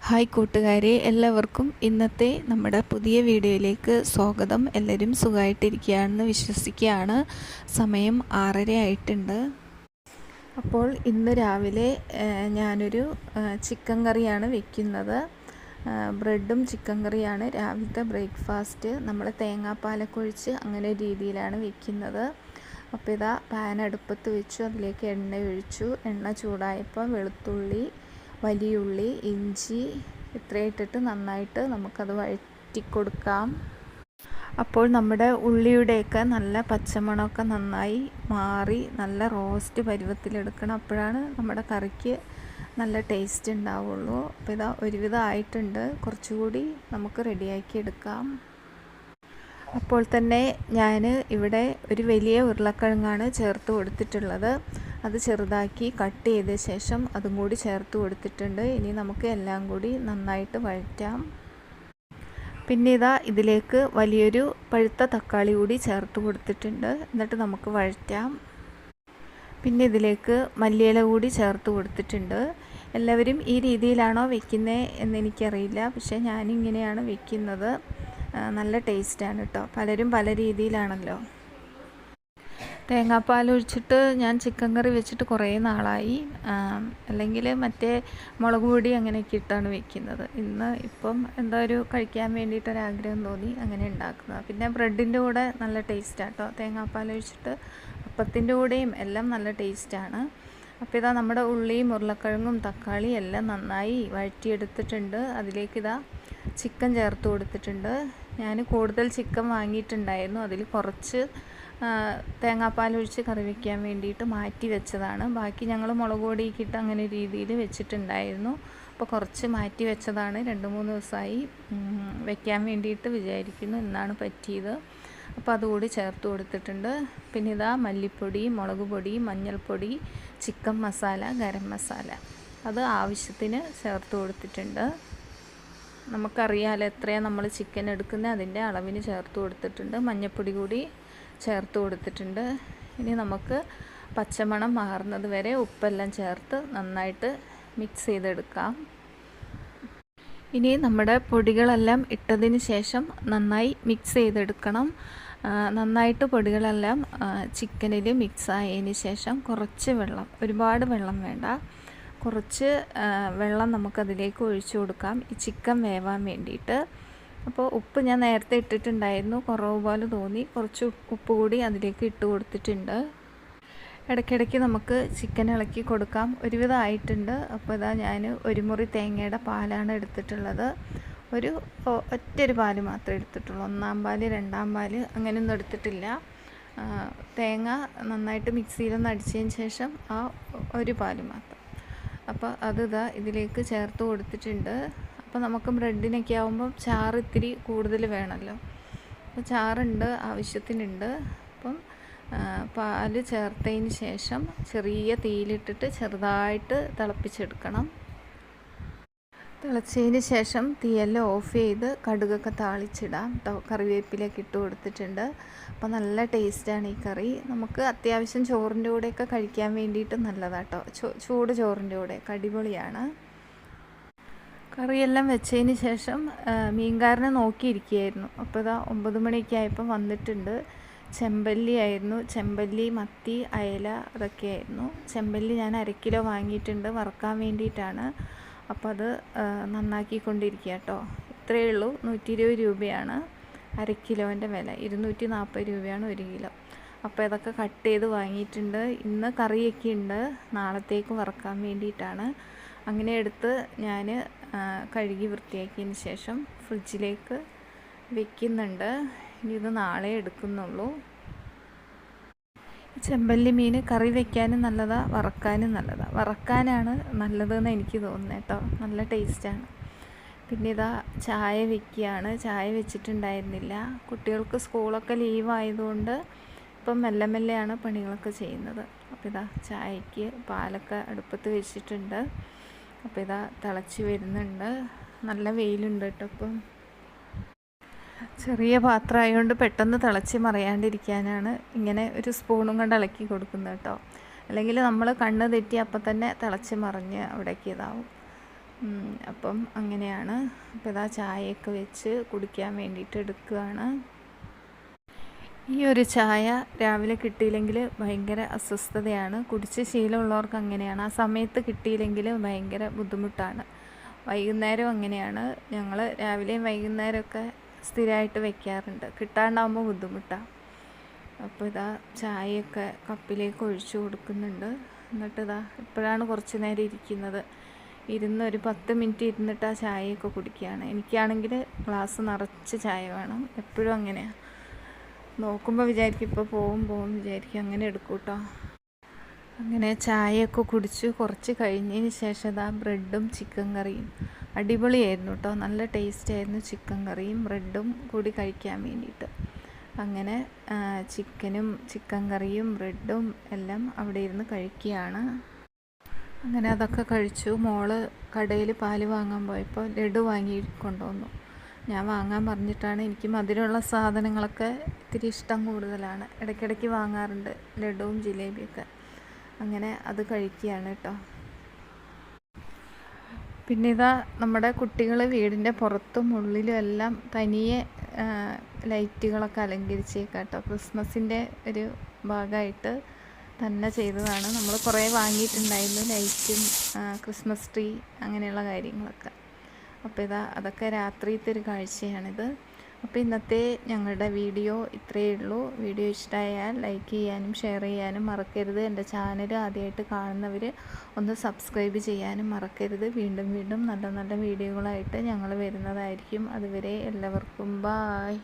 Hi കൂട്ടുകാരെ, എല്ലാവർക്കും ഇന്നത്തെ നമ്മുടെ പുതിയ വീഡിയോയിലേക്ക് സ്വാഗതം. എല്ലാവരും സുഖമായിട്ടിരിക്കുകയാണെന്ന് വിശ്വസിക്കുകയാണ്. സമയം 6:30 ആയിട്ടുണ്ട്. അപ്പോൾ ഇന്ന് രാവിലെ ഞാനൊരു ചിക്കൻ കറിയാണ് വെക്കുന്നത്. ബ്രെഡും ചിക്കൻ കറിയാണ് രാവിലത്തെ ബ്രേക്ക്ഫാസ്റ്റ്. നമ്മൾ തേങ്ങാപ്പാലൊക്കെ ഒഴിച്ച് അങ്ങനെ രീതിയിലാണ് വെക്കുന്നത്. അപ്പോൾ ഇതാ പാൻ അടുപ്പത്ത് വെച്ചു, അതിലേക്ക് എണ്ണ ഒഴിച്ചു. എണ്ണ ചൂടായപ്പോൾ വെളുത്തുള്ളി, വലിയുള്ളി, ഇഞ്ചി ഇത്രയിട്ടിട്ട് നന്നായിട്ട് നമുക്കത് വഴറ്റിക്കൊടുക്കാം. അപ്പോൾ നമ്മുടെ ഉള്ളിയുടെയൊക്കെ നല്ല പച്ചമണമൊക്കെ നന്നായി മാറി നല്ല റോസ്റ്റ് പരുവത്തിലെടുക്കണം. അപ്പോഴാണ് നമ്മുടെ കറിക്ക് നല്ല ടേസ്റ്റ് ഉണ്ടാവുള്ളൂ. അപ്പോൾ ഇതാ ഒരുവിധം ആയിട്ടുണ്ട്, കുറച്ചുകൂടി നമുക്ക് റെഡിയാക്കി എടുക്കാം. അപ്പോൾ തന്നെ ഞാൻ ഇവിടെ ഒരു വലിയ ഉരുളക്കിഴങ്ങാണ് ചേർത്ത് കൊടുത്തിട്ടുള്ളത്. അത് ചെറുതാക്കി കട്ട് ചെയ്ത ശേഷം അതും കൂടി ചേർത്ത് കൊടുത്തിട്ടുണ്ട്. ഇനി നമുക്ക് എല്ലാം കൂടി നന്നായിട്ട് വഴറ്റാം. പിന്നെ ഇതാ ഇതിലേക്ക് വലിയൊരു പഴുത്ത തക്കാളി കൂടി ചേർത്ത് കൊടുത്തിട്ടുണ്ട്. എന്നിട്ട് നമുക്ക് വഴറ്റാം. പിന്നെ ഇതിലേക്ക് മല്ലിയില കൂടി ചേർത്ത് കൊടുത്തിട്ടുണ്ട്. എല്ലാവരും ഈ രീതിയിലാണോ വെക്കുന്നത് എന്നെനിക്കറിയില്ല, പക്ഷേ ഞാനിങ്ങനെയാണ് വെക്കുന്നത്. നല്ല ടേസ്റ്റാണ് കേട്ടോ. പലരും പല രീതിയിലാണല്ലോ. തേങ്ങാപ്പാൽ ഒഴിച്ചിട്ട് ഞാൻ ചിക്കൻ കറി വെച്ചിട്ട് കുറേ നാളായി. അല്ലെങ്കിൽ മറ്റേ മുളക് പൊടി അങ്ങനെയൊക്കെ ഇട്ടാണ് വെക്കുന്നത്. ഇപ്പം എന്താ ഒരു കഴിക്കാൻ വേണ്ടിയിട്ടൊരാഗ്രഹം തോന്നി അങ്ങനെ ഉണ്ടാക്കുന്നത്. പിന്നെ ബ്രെഡിൻ്റെ കൂടെ നല്ല ടേസ്റ്റാണ് കേട്ടോ. തേങ്ങാപ്പാൽ ഒഴിച്ചിട്ട് അപ്പത്തിൻ്റെ കൂടെയും എല്ലാം നല്ല ടേസ്റ്റാണ്. അപ്പോൾ ഇതാ നമ്മുടെ ഉള്ളിയും ഉരുളക്കിഴങ്ങും തക്കാളിയും എല്ലാം നന്നായി വഴറ്റിയെടുത്തിട്ടുണ്ട്. അതിലേക്ക് ഇതാ ചിക്കൻ ചേർത്ത് കൊടുത്തിട്ടുണ്ട്. ഞാൻ കൂടുതൽ ചിക്കൻ വാങ്ങിയിട്ടുണ്ടായിരുന്നു. അതിൽ കുറച്ച് തേങ്ങാപ്പാൽ ഒഴിച്ച് കറി വയ്ക്കാൻ വേണ്ടിയിട്ട് മാറ്റി വെച്ചതാണ്. ബാക്കി ഞങ്ങൾ മുളക് പൊടിയൊക്കെ ഇട്ട് അങ്ങനെ രീതിയിൽ വെച്ചിട്ടുണ്ടായിരുന്നു. അപ്പോൾ കുറച്ച് മാറ്റി വെച്ചതാണ്. 2-3 ദിവസമായി വെക്കാൻ വേണ്ടിയിട്ട് വിചാരിക്കുന്നു. ഇന്നാണ് പറ്റിയത്. അപ്പോൾ അതുകൂടി ചേർത്ത് കൊടുത്തിട്ടുണ്ട്. പിന്നെ ഇതാ മല്ലിപ്പൊടി, മുളക് പൊടി, മഞ്ഞൾപ്പൊടി, ചിക്കൻ മസാല, ഗരം മസാല അത് ആവശ്യത്തിന് ചേർത്ത് കൊടുത്തിട്ടുണ്ട്. നമുക്കറിയാമല്ലോ എത്രയാണ് നമ്മൾ ചിക്കൻ എടുക്കുന്നത്, അതിൻ്റെ അളവിന് ചേർത്ത് കൊടുത്തിട്ടുണ്ട്. മഞ്ഞൾപ്പൊടി കൂടി ചേർത്ത് കൊടുത്തിട്ടുണ്ട്. ഇനി നമുക്ക് പച്ചമണം മാറുന്നത് വരെ ഉപ്പെല്ലാം ചേർത്ത് നന്നായിട്ട് മിക്സ് ചെയ്തെടുക്കാം. ഇനി നമ്മുടെ പൊടികളെല്ലാം ഇട്ടതിന് ശേഷം നന്നായി മിക്സ് ചെയ്തെടുക്കണം. നന്നായിട്ട് പൊടികളെല്ലാം ചിക്കനിൽ മിക്സ് ആയതിന് ശേഷം കുറച്ച് വെള്ളം, ഒരുപാട് വെള്ളം വേണ്ട, കുറച്ച് വെള്ളം നമുക്കതിലേക്ക് ഒഴിച്ചു കൊടുക്കാം ഈ ചിക്കൻ വേവാൻ വേണ്ടിയിട്ട്. അപ്പോൾ ഉപ്പ് ഞാൻ നേരത്തെ ഇട്ടിട്ടുണ്ടായിരുന്നു, കുറവ് പോലെ തോന്നി. കുറച്ച് ഉപ്പ് കൂടി അതിലേക്ക് ഇട്ട് കൊടുത്തിട്ടുണ്ട്. ഇടയ്ക്കിടയ്ക്ക് നമുക്ക് ചിക്കൻ ഇളക്കി കൊടുക്കാം. ഒരുവിധം ആയിട്ടുണ്ട്. അപ്പോൾ ഇതാ ഞാൻ ഒരു മുറി തേങ്ങയുടെ പാലാണ് എടുത്തിട്ടുള്ളത്. ഒറ്റൊരു പാല് മാത്രമേ എടുത്തിട്ടുള്ളൂ. 1-ാം പാല് 2-ാം പാല് അങ്ങനെയൊന്നും എടുത്തിട്ടില്ല. തേങ്ങ നന്നായിട്ട് മിക്സിയിലൊന്ന് അടിച്ചതിന് ശേഷം ആ ഒരു പാല് മാത്രം. അപ്പോൾ ഇതാ ഇതിലേക്ക് ചേർത്ത് കൊടുത്തിട്ടുണ്ട്. അപ്പോൾ നമുക്ക് ബ്രെഡിനൊക്കെ ആകുമ്പം ചാറ് ഇത്തിരി കൂടുതൽ വേണമല്ലോ. അപ്പോൾ ചാറുണ്ട്, ആവശ്യത്തിനുണ്ട്. അപ്പം പാല് ചേർത്തതിന് ശേഷം ചെറിയ തീയിലിട്ടിട്ട് ചെറുതായിട്ട് തിളപ്പിച്ചെടുക്കണം. തിളച്ചതിന് ശേഷം തീയെല്ലാം ഓഫ് ചെയ്ത് കടുകൊക്കെ താളിച്ചിടാം. കറിവേപ്പിലേക്ക് ഇട്ട് കൊടുത്തിട്ടുണ്ട്. അപ്പോൾ നല്ല ടേസ്റ്റാണ് ഈ കറി. നമുക്ക് അത്യാവശ്യം ചോറിൻ്റെ കൂടെയൊക്കെ കഴിക്കാൻ വേണ്ടിയിട്ട് നല്ലതാട്ടോ. ചൂട് ചോറിൻ്റെ കൂടെ അടിപൊളിയാണ്. കറിയെല്ലാം വെച്ചതിന് ശേഷം മീൻകാരനെ നോക്കിയിരിക്കുകയായിരുന്നു. അപ്പോൾ ഇതാ 9 മണിയൊക്കെ ആയപ്പോൾ വന്നിട്ടുണ്ട്. ചെമ്പല്ലി ആയിരുന്നു. ചെമ്പല്ലി, മത്തി, അയല അതൊക്കെയായിരുന്നു. ചെമ്പല്ലി ഞാൻ 1/2 കിലോ വാങ്ങിയിട്ടുണ്ട്, വറുക്കാൻ വേണ്ടിയിട്ടാണ്. അപ്പോൾ അത് നന്നാക്കിക്കൊണ്ടിരിക്കുക കേട്ടോ. ഇത്രയേ ഉള്ളൂ. 120 രൂപയാണ് 1/2 കിലോൻ്റെ വില. 240 രൂപയാണ് 1 കിലോ. അപ്പോൾ ഇതൊക്കെ കട്ട് ചെയ്ത് വാങ്ങിയിട്ടുണ്ട്. ഇന്ന് കറിയൊക്കെ ഉണ്ട്, നാളത്തേക്ക് വറുക്കാൻ വേണ്ടിയിട്ടാണ്. അങ്ങനെ എടുത്ത് ഞാൻ കഴുകി വൃത്തിയാക്കിയതിന് ശേഷം ഫ്രിഡ്ജിലേക്ക് വെക്കുന്നുണ്ട്. ഇനി ഇത് നാളെ എടുക്കുന്നുള്ളൂ. ചെമ്പല്ലി മീൻ കറി വയ്ക്കാനും നല്ലതാണ്, വറക്കാനും നല്ലതാണ്. വറക്കാനാണ് നല്ലതെന്ന് എനിക്ക് തോന്നുന്നത് കേട്ടോ. നല്ല ടേസ്റ്റാണ്. പിന്നെ ഇതാ ചായ വയ്ക്കുകയാണ്. ചായ വെച്ചിട്ടുണ്ടായിരുന്നില്ല. കുട്ടികൾക്ക് സ്കൂളൊക്കെ ലീവായതുകൊണ്ട് ഇപ്പം മെല്ലെ മെല്ലെയാണ് പണികളൊക്കെ ചെയ്യുന്നത്. അപ്പോൾ ഇതാ ചായക്ക് പാലൊക്കെ അടുപ്പത്ത് വെച്ചിട്ടുണ്ട്. അപ്പോൾ ഇതാ തിളച്ച് വരുന്നുണ്ട്. നല്ല വെയിലുണ്ട് കേട്ടോ. ഇപ്പം ചെറിയ പാത്രമായതുകൊണ്ട് പെട്ടെന്ന് തിളച്ച് മറിയാണ്ടിരിക്കാനാണ് ഇങ്ങനെ ഒരു സ്പൂണും കൊണ്ട് ഇളക്കി കൊടുക്കുന്നത് കേട്ടോ. അല്ലെങ്കിൽ നമ്മൾ കണ്ണ് തെറ്റി അപ്പം തന്നെ തിളച്ച് മറിഞ്ഞ് അവിടേക്ക് ഇതാവും. അപ്പം അങ്ങനെയാണ്. അപ്പോൾ ഇതാ ചായയൊക്കെ വെച്ച് കുടിക്കാൻ വേണ്ടിയിട്ട് എടുക്കുകയാണ്. ഈ ഒരു ചായ രാവിലെ കിട്ടിയില്ലെങ്കിൽ ഭയങ്കര അസ്വസ്ഥതയാണ്. കുടിച്ച് ശീലമുള്ളവർക്ക് അങ്ങനെയാണ്. ആ സമയത്ത് കിട്ടിയില്ലെങ്കിൽ ഭയങ്കര ബുദ്ധിമുട്ടാണ്. വൈകുന്നേരം അങ്ങനെയാണ്. ഞങ്ങൾ രാവിലെയും വൈകുന്നേരമൊക്കെ സ്ഥിരമായിട്ട് വയ്ക്കാറുണ്ട്. കിട്ടാണ്ടാവുമ്പോൾ ബുദ്ധിമുട്ടാണ്. അപ്പോൾ ഇതാ ചായയൊക്കെ കപ്പിലേക്ക് ഒഴിച്ചു കൊടുക്കുന്നുണ്ട്. എന്നിട്ട് ഇതാ ഇപ്പോഴാണ് കുറച്ച് നേരം ഇരിക്കുന്നത്. ഒരു 10 മിനിറ്റ് ഇരുന്നിട്ട് ആ ചായയൊക്കെ കുടിക്കുകയാണ്. എനിക്കാണെങ്കിൽ ഗ്ലാസ് നിറച്ച് ചായ വേണം. എപ്പോഴും അങ്ങനെയാണ്. നോക്കുമ്പോൾ വിചാരിക്കും ഇപ്പോൾ പോകും വിചാരിക്കും, അങ്ങനെ എടുക്കും കേട്ടോ. അങ്ങനെ ചായയൊക്കെ കുടിച്ച് കുറച്ച് കഴിഞ്ഞതിന് ശേഷം ഇതാ ബ്രെഡും ചിക്കൻ കറിയും അടിപൊളിയായിരുന്നു കേട്ടോ. നല്ല ടേസ്റ്റായിരുന്നു ചിക്കൻ കറിയും ബ്രെഡും കൂടി കഴിക്കാൻ വേണ്ടിയിട്ട്. അങ്ങനെ ചിക്കൻ കറിയും ബ്രെഡും എല്ലാം അവിടെ ഇരുന്ന് കഴിക്കുകയാണ്. അങ്ങനെ അതൊക്കെ കഴിച്ചു. മോള് കടയിൽ പാല് വാങ്ങാൻ പോയപ്പോൾ ലഡു വാങ്ങി കൊണ്ടുവന്നു. ഞാൻ വാങ്ങാൻ പറഞ്ഞിട്ടാണ്. എനിക്ക് മധുരമുള്ള സാധനങ്ങളൊക്കെ ഇത്തിരി ഇഷ്ടം കൂടുതലാണ്. ഇടയ്ക്കിടയ്ക്ക് വാങ്ങാറുണ്ട് ലഡുവും ജിലേബിയൊക്കെ. അങ്ങനെ അത് കഴിക്കുകയാണ് കേട്ടോ. പിന്നെ ഇതാ നമ്മുടെ കുട്ടികൾ വീടിൻ്റെ പുറത്തും ഉള്ളിലും എല്ലാം തനിയെ ലൈറ്റുകളൊക്കെ അലങ്കരിച്ചേക്കാം കേട്ടോ. ക്രിസ്മസിൻ്റെ ഒരു ഭാഗമായിട്ട് തന്നെ ചെയ്തതാണ്. നമ്മൾ കുറേ വാങ്ങിയിട്ടുണ്ടായിരുന്നു, ലൈറ്റും ക്രിസ്മസ് ട്രീ അങ്ങനെയുള്ള കാര്യങ്ങളൊക്കെ. അപ്പോൾ ഇതാ അതൊക്കെ രാത്രിയിലത്തെ ഒരു കാഴ്ചയാണിത്. അപ്പോൾ ഇന്നത്തെ ഞങ്ങളുടെ വീഡിയോ ഇത്രയേ ഉള്ളൂ. വീഡിയോ ഇഷ്ടമായാൽ ലൈക്ക് ചെയ്യാനും ഷെയർ ചെയ്യാനും മറക്കരുത്. എൻ്റെ ചാനൽ ആദ്യമായിട്ട് കാണുന്നവർ ഒന്ന് സബ്സ്ക്രൈബ് ചെയ്യാനും മറക്കരുത്. വീണ്ടും നല്ല നല്ല വീഡിയോകളായിട്ട് ഞങ്ങൾ വരുന്നതായിരിക്കും. അതുവരെ എല്ലാവർക്കും ബായ്.